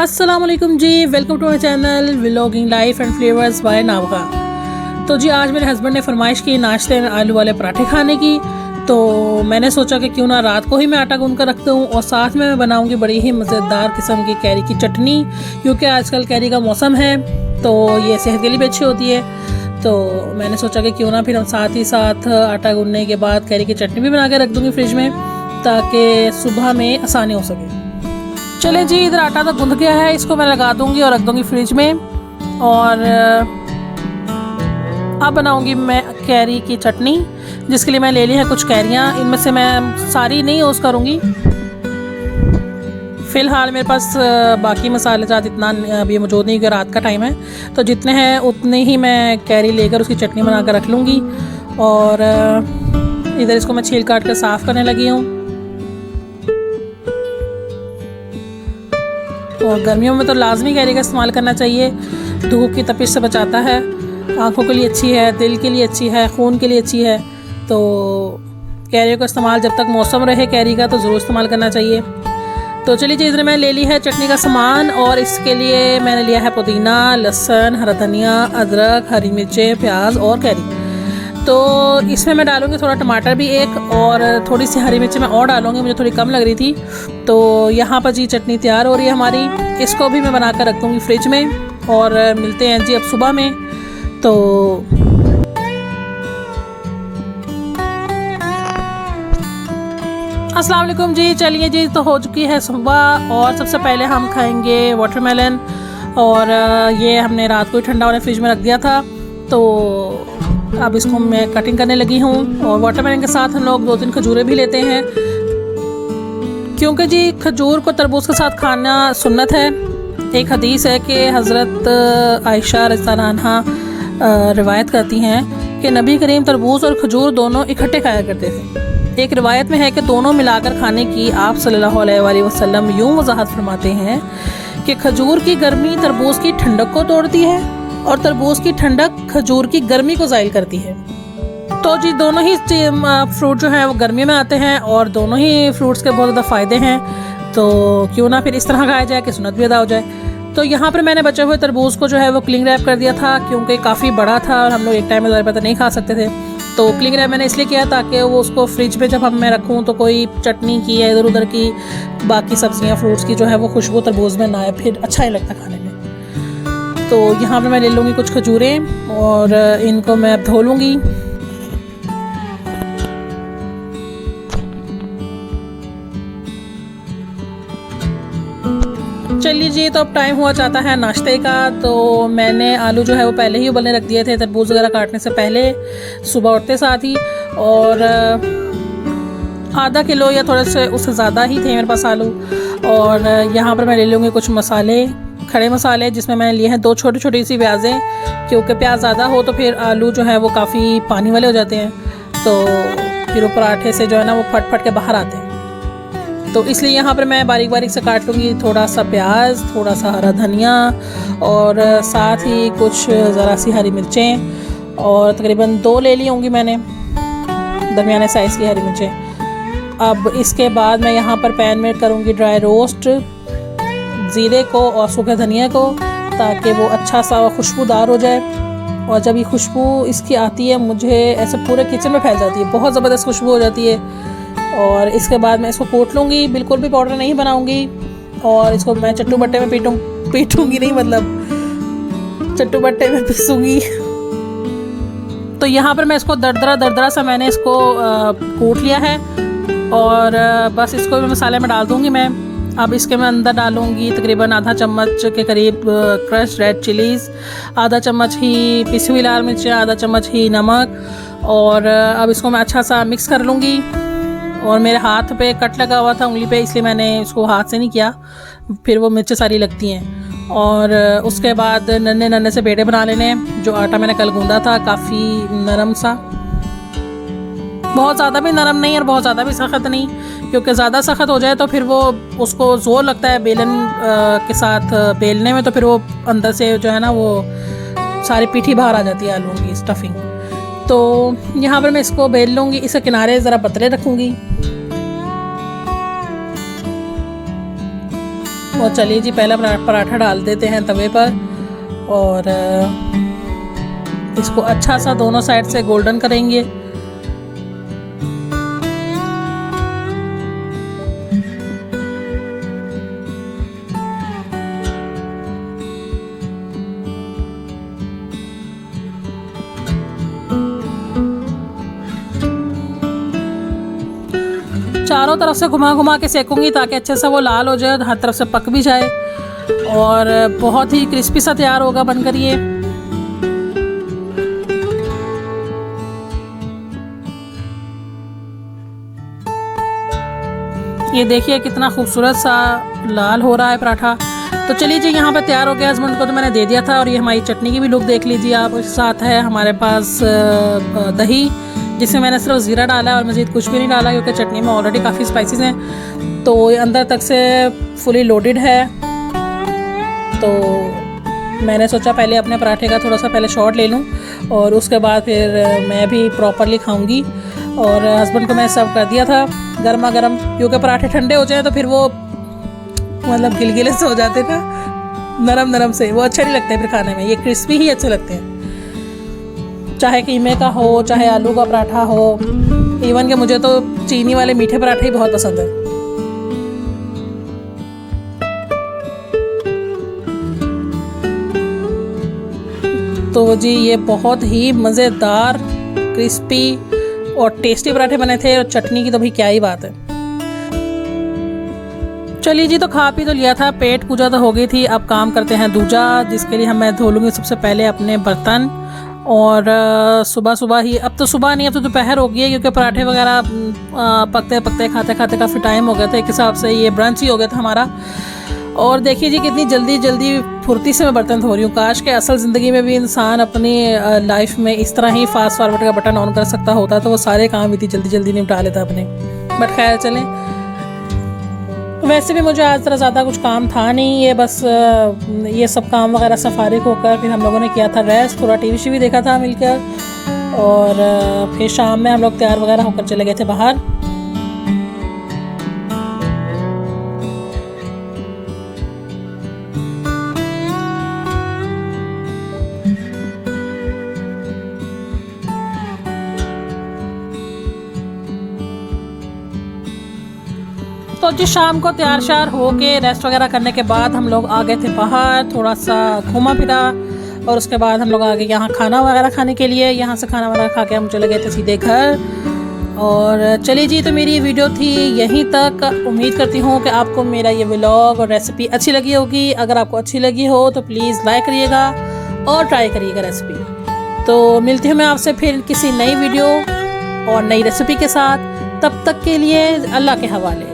अस्सलामुअलैकुम जी, welcome to my channel vlogging life and flavours by Navga. तो जी आज मेरे हस्बैंड ने फरमाइश की नाश्ते में आलू वाले पराठे खाने की, तो मैंने सोचा कि क्यों ना रात को ही मैं आटा गूंद कर रख दूँ और साथ में मैं बनाऊँगी बड़ी ही मज़ेदार किस्म की कैरी की चटनी, क्योंकि आजकल कैरी का मौसम है तो ये सेहत के लिए भी अच्छी होती है। तो मैंने सोचा कि क्यों ना फिर हम साथ ही साथ आटा गूंदने के बाद कैरी की चटनी भी बना के रख दूँगी फ्रिज में, ताकि सुबह में आसानी हो सके। चले जी, इधर आटा तो गूंद गया है, इसको मैं लगा दूंगी और रख दूंगी फ्रिज में। और अब बनाऊंगी मैं कैरी की चटनी, जिसके लिए मैं ले ली है कुछ कैरियाँ। इनमें से मैं सारी नहीं यूज़ करूंगी, फ़िलहाल मेरे पास बाकी मसाले ज़्यादा इतना अभी मौजूद नहीं, क्योंकि रात का टाइम है। तो जितने हैं उतने ही मैं कैरी लेकर उसकी चटनी बना कर रख लूँगी। और इधर इसको मैं छील काट कर साफ़ करने लगी हूँ। और गर्मियों में तो लाजमी कैरी का इस्तेमाल करना चाहिए, धूप की तपिश से बचाता है, आँखों के लिए अच्छी है, दिल के लिए अच्छी है, खून के लिए अच्छी है। तो कैरी का इस्तेमाल जब तक मौसम रहे कैरी का तो ज़रूर इस्तेमाल करना चाहिए। तो चलिए जी, इधर मैं ले ली है चटनी का सामान, और इसके लिए मैंने लिया है पुदीना, लहसुन, हरा धनिया, अदरक, हरी मिर्चें, प्याज और कैरी। तो इसमें मैं डालूँगी थोड़ा टमाटर भी एक, और थोड़ी सी हरी मिर्ची मैं और डालूँगी, मुझे थोड़ी कम लग रही थी। तो यहाँ पर जी चटनी तैयार हो रही है हमारी, इसको भी मैं बना कर रख दूँगी फ्रिज में। और मिलते हैं जी अब सुबह में। तो अस्सलाम वालेकुम जी, चलिए जी, तो हो चुकी है सुबह। और सबसे पहले हम खाएंगे वाटरमेलन, और ये हमने रात को ही ठंडा होने फ्रिज में रख दिया था। तो अब इसको मैं कटिंग करने लगी हूँ। और वाटरमेलन के साथ हम लोग 2-3 खजूरें भी लेते हैं, क्योंकि जी खजूर को तरबूज के साथ खाना सुन्नत है। एक हदीस है कि हज़रत आयशा रज़ियल्लाहु अन्हा रिवायत करती हैं कि नबी करीम तरबूज और खजूर दोनों इकट्ठे खाया करते थे। एक रिवायत में है कि दोनों मिलाकर खाने की आप सल्लल्लाहु अलैहि वसल्लम यूँ वजाहत फरमाते हैं कि खजूर की गर्मी तरबूज की ठंडक को तोड़ती है और तरबूज की ठंडक खजूर की गर्मी को ज़ाइल करती है। तो जी दोनों ही फ्रूट जो हैं वो गर्मी में आते हैं, और दोनों ही फ्रूट्स के बहुत ज़्यादा फ़ायदे हैं। तो क्यों ना फिर इस तरह खाया जाए कि सुन्नत भी अदा हो जाए। तो यहाँ पर मैंने बचे हुए तरबूज को जो है वो क्लिंग रैप कर दिया था, क्योंकि काफ़ी बड़ा था और हम लोग एक टाइम में ज़्यादा पता नहीं खा सकते थे। तो क्लिंग रैप मैंने इसलिए किया ताकि वो उसको फ्रिज में जब मैं रखूँ तो कोई चटनी की या इधर उधर की बाकी सब्जियाँ फ्रूट्स की जो है वो खुशबू तरबूज में ना आए, फिर अच्छा ही लगता खाने में। तो यहाँ पर मैं ले लूँगी कुछ खजूरें और इनको मैं अब धो लूँगी। चलिए जी, तो अब टाइम हुआ जाता है नाश्ते का। तो मैंने आलू जो है वो पहले ही उबलने रख दिए थे तरबूज वगैरह काटने से पहले, सुबह उठते साथ ही। और आधा किलो या थोड़े से उससे ज़्यादा ही थे मेरे पास आलू। और यहाँ पर मैं ले लूँगी कुछ मसाले, खड़े मसाले, जिसमें मैंने लिए हैं 2 छोटी छोटी सी प्याज़ें, क्योंकि प्याज ज़्यादा हो तो फिर आलू जो है वो काफ़ी पानी वाले हो जाते हैं, तो फिर वो पराठे से जो है ना वो फट फट के बाहर आते हैं। तो इसलिए यहाँ पर मैं बारीक बारीक से काट लूँगी थोड़ा सा प्याज, थोड़ा सा हरा धनिया, और साथ ही कुछ ज़रा सी हरी मिर्चें, और तकरीबन 2 ले ली होंगी मैंने दरमियाने साइज़ की हरी मिर्चें। अब इसके बाद मैं यहाँ पर पैन में करूँगी ड्राई रोस्ट ज़ीरे को और सूखे धनिया को, ताकि वो अच्छा सा खुशबूदार हो जाए। और जब ये खुशबू इसकी आती है, मुझे ऐसे पूरे किचन में फैल जाती है, बहुत ज़बरदस्त खुशबू हो जाती है। और इसके बाद मैं इसको कूट लूँगी, बिल्कुल भी पाउडर नहीं बनाऊँगी। और इसको मैं चट्टू बट्टे में पीटूँगी नहीं, मतलब चट्टू बट्टे में पीसूँगी। तो यहाँ पर मैं इसको दरदरा सा मैंने इसको कूट लिया है, और बस इसको भी मसाले में डाल दूँगी मैं। अब इसके मैं अंदर डालूँगी तकरीबन आधा चम्मच के करीब क्रश रेड चिलीज़, आधा चम्मच ही पिसी हुई लाल मिर्च, आधा चम्मच ही नमक। और अब इसको मैं अच्छा सा मिक्स कर लूँगी। और मेरे हाथ पे कट लगा हुआ था उंगली पे, इसलिए मैंने इसको हाथ से नहीं किया, फिर वो मिर्चें सारी लगती हैं। और उसके बाद नन्हे नन्हे से पेड़े बना लेने। जो आटा मैंने कल गूंदा था काफ़ी नरम सा, बहुत ज़्यादा भी नरम नहीं और बहुत ज़्यादा भी सख्त नहीं, क्योंकि ज़्यादा सख्त हो जाए तो फिर वो उसको ज़ोर लगता है बेलन के साथ बेलने में, तो फिर वो अंदर से जो है ना वो सारी पीठी बाहर आ जाती है आलू की स्टफिंग। तो यहाँ पर मैं इसको बेल लूँगी, इसे किनारे ज़रा पतले रखूँगी। और चलिए जी पहला पराठा डाल देते हैं तवे पर और इसको अच्छा सा दोनों साइड से गोल्डन करेंगे। चारों तरफ से घुमा घुमा के सेकूंगी ताकि अच्छे से वो लाल हो जाए, हर तरफ से पक भी जाए और बहुत ही क्रिस्पी सा तैयार होगा बनकर ये देखिए कितना खूबसूरत सा लाल हो रहा है पराठा। तो चलिए जी यहाँ पर तैयार हो गया। हस्बैंड को तो मैंने दे दिया था और ये हमारी चटनी की भी लुक देख लीजिए आप। साथ है हमारे पास दही जिसमें मैंने सिर्फ ज़ीरा डाला है और मज़ीद कुछ भी नहीं डाला क्योंकि चटनी में ऑलरेडी काफ़ी स्पाइसेस हैं, तो ये अंदर तक से फुली लोडेड है। तो मैंने सोचा पहले अपने पराठे का थोड़ा सा पहले शॉट ले लूँ और उसके बाद फिर मैं भी प्रॉपरली खाऊंगी। और हस्बैंड को मैं सर्व कर दिया था गर्मा गर्म, क्योंकि पराठे ठंडे हो जाए तो फिर वो मतलब गिलगिले से हो जाते ना, नरम नरम से, वो अच्छे नहीं लगते फिर खाने में। ये क्रिस्पी ही अच्छे लगते हैं, चाहे कीमे का हो चाहे आलू का पराठा हो। इवन कि मुझे तो चीनी वाले मीठे पराठे ही बहुत पसंद है। तो जी ये बहुत ही मज़ेदार क्रिस्पी और टेस्टी पराठे बने थे और चटनी की तो भी क्या ही बात है। चलिए जी तो खा पी तो लिया था, पेट पूजा तो हो गई थी। अब काम करते हैं दूजा, जिसके लिए मैं धो लूँगी सबसे पहले अपने बर्तन। और सुबह सुबह ही, अब तो सुबह नहीं अब तो दोपहर हो गई है क्योंकि पराठे वगैरह पकते पकते खाते खाते काफ़ी टाइम हो गया था। एक हिसाब से ये ब्रंच ही हो गया था हमारा। और देखिए जी कितनी जल्दी जल्दी फुर्ती से मैं बर्तन धो रही हूँ। काश के असल ज़िंदगी में भी इंसान अपनी लाइफ में इस तरह ही फास्ट फॉरवर्ड का बटन ऑन कर सकता होता तो वो सारे काम इतनी जल्दी जल्दी निपटा लेता अपने। बट खैर चलें, वैसे भी मुझे आज तरह ज़्यादा कुछ काम था नहीं, ये बस ये सब काम वगैरह से फारिग होकर फिर हम लोगों ने किया था रेस्ट, थोड़ा टीवी शीवी देखा था मिलकर और फिर शाम में हम लोग तैयार वगैरह होकर चले गए थे बाहर। तो जी शाम को तैयार श्यार हो के रेस्ट वगैरह करने के बाद हम लोग आ गए थे बाहर, थोड़ा सा घूमा फिरा और उसके बाद हम लोग आ गए यहाँ खाना वगैरह खाने के लिए। यहाँ से खाना वगैरह खा के हम चले गए थे सीधे घर। और चलिए जी तो मेरी वीडियो थी यहीं तक। उम्मीद करती हूँ कि आपको मेरा ये व्लॉग और रेसिपी अच्छी लगी होगी। अगर आपको अच्छी लगी हो तो प्लीज़ लाइक करिएगा और ट्राई करिएगा रेसिपी। तो मिलती हूँ मैं आपसे फिर किसी नई वीडियो और नई रेसिपी के साथ। तब तक के लिए अल्लाह के हवाले।